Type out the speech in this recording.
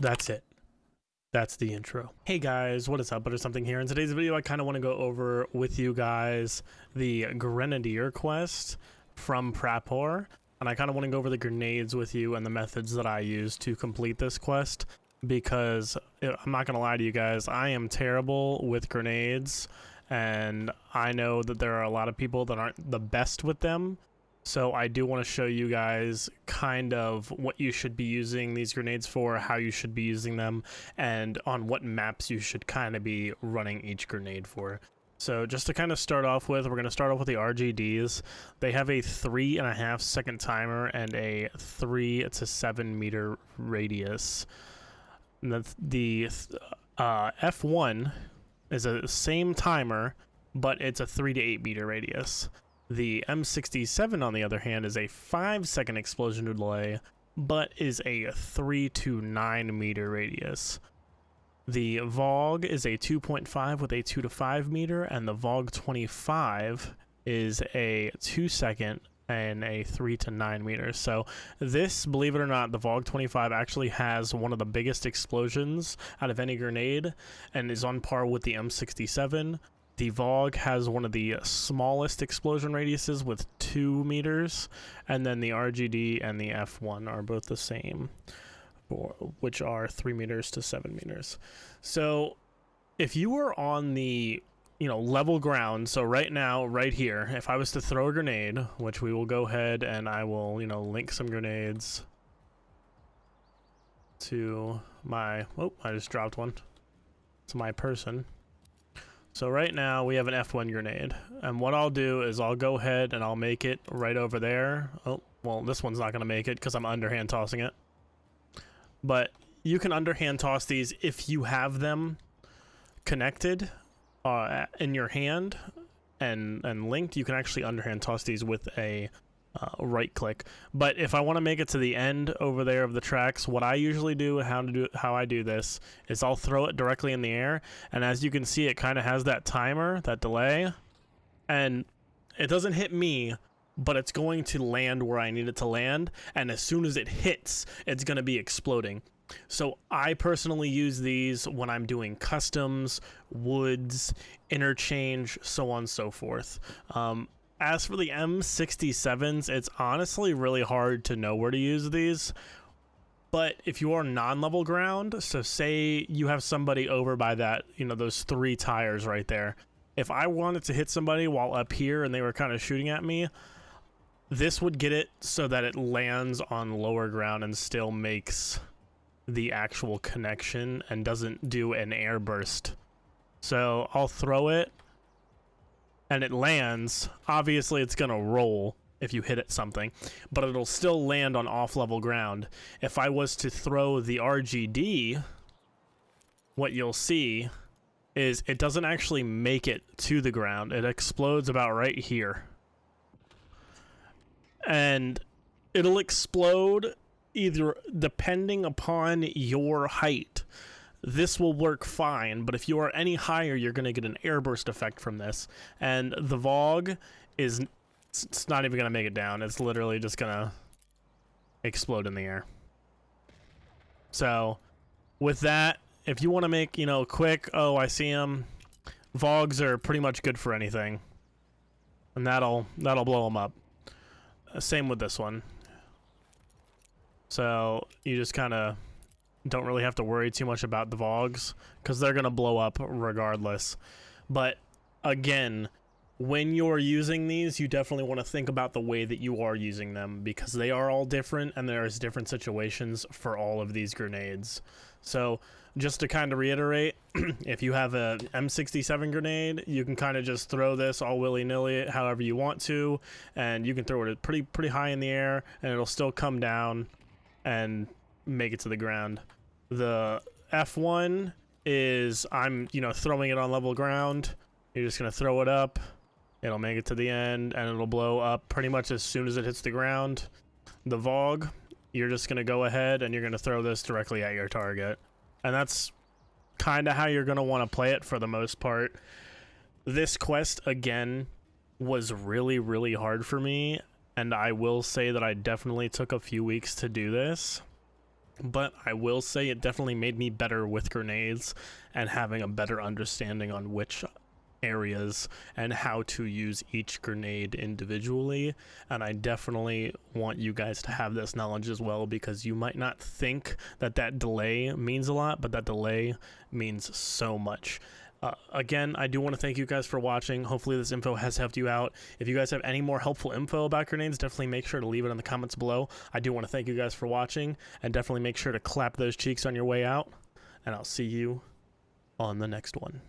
That's it. That's the intro. Hey guys, what is up? But there's something here. In today's video, I kind of want to go over with you guys the Grenadier quest from Prapor. And I kind of want to go over the grenades with you and the methods that I use to complete this quest. Because I'm not going to lie to you guys, I am terrible with grenades. And I know that there are a lot of people that aren't the best with them. So I do want to show you guys kind of what you should be using these grenades for, how you should be using them, and on what maps you should kind of be running each grenade for. So just to kind of start off with, we're going to start off with the RGDs. They have a 3.5 second timer and a 3 to 7 meter radius. And the F1 is a same timer, but it's a 3 to 8 meter radius. The M67, on the other hand, is a 5-second explosion delay, but is a 3 to 9 meter radius. The VOG is a 2.5 with a 2 to 5 meter, and the VOG 25 is a 2-second and a 3 to 9 meters. So this, believe it or not, the VOG 25 actually has one of the biggest explosions out of any grenade and is on par with the M67. The VOG has one of the smallest explosion radiuses with 2 meters, and then the RGD and the F1 are both the same, which are 3 meters to 7 meters. So if you were on the level ground, so right now, right here, if I was to throw a grenade, which we will go ahead and I will, link some grenades to my, oh, I just dropped one, to my person. So right now we have an F1 grenade, and what I'll do is I'll go ahead and I'll make it right over there. Oh, well, this one's not going to make it because I'm underhand tossing it. But you can underhand toss these if you have them connected in your hand and linked. You can actually underhand toss these with a right click. But if I want to make it to the end over there of the tracks, what I usually do, how I do this, is I'll throw it directly in the air, and as you can see, it kind of has that timer, that delay, and it doesn't hit me, but it's going to land where I need it to land, and as soon as it hits, it's going to be exploding. So I personally use these when I'm doing customs, woods, interchange, so on and so forth. As for the M67s, it's honestly really hard to know where to use these. But if you are non-level ground, so say you have somebody over by that, those 3 tires right there. If I wanted to hit somebody while up here and they were kind of shooting at me, this would get it so that it lands on lower ground and still makes the actual connection and doesn't do an air burst. So I'll throw it, and it lands. Obviously it's gonna roll if you hit it something, but it'll still land on off-level ground. If I was to throw the RGD, what you'll see is it doesn't actually make it to the ground. It explodes about right here. And it'll explode either depending upon your height. This will work fine, but if you are any higher, you're going to get an airburst effect from this. And the VOG is, it's not even going to make it down. It's literally just going to explode in the air. So with that, if you want to make, quick, oh, I see them, VOGs are pretty much good for anything. And that'll blow them up. Same with this one. So you just kind of don't really have to worry too much about the VOGs because they're going to blow up regardless. But again, when you're using these, you definitely want to think about the way that you are using them because they are all different and there's different situations for all of these grenades. So just to kind of reiterate, if you have a M67 grenade, you can kind of just throw this all willy-nilly however you want to, and you can throw it pretty high in the air and it'll still come down and make it to the ground. The F1 is, I'm throwing it on level ground. You're just gonna throw it up, it'll make it to the end, and it'll blow up pretty much as soon as it hits the ground. The VOG, you're just gonna go ahead and you're gonna throw this directly at your target, and that's kind of how you're gonna want to play it for the most part. This quest again was really hard for me, and I will say that I definitely took a few weeks to do this. but I will say it definitely made me better with grenades and having a better understanding on which areas and how to use each grenade individually. And I definitely want you guys to have this knowledge as well, because you might not think that that delay means a lot, but that delay means so much. Again, I do want to thank you guys for watching. Hopefully this info has helped you out. If you guys have any more helpful info about grenades, definitely make sure to leave it in the comments below. I do want to thank you guys for watching, and definitely make sure to clap those cheeks on your way out, and I'll see you on the next one.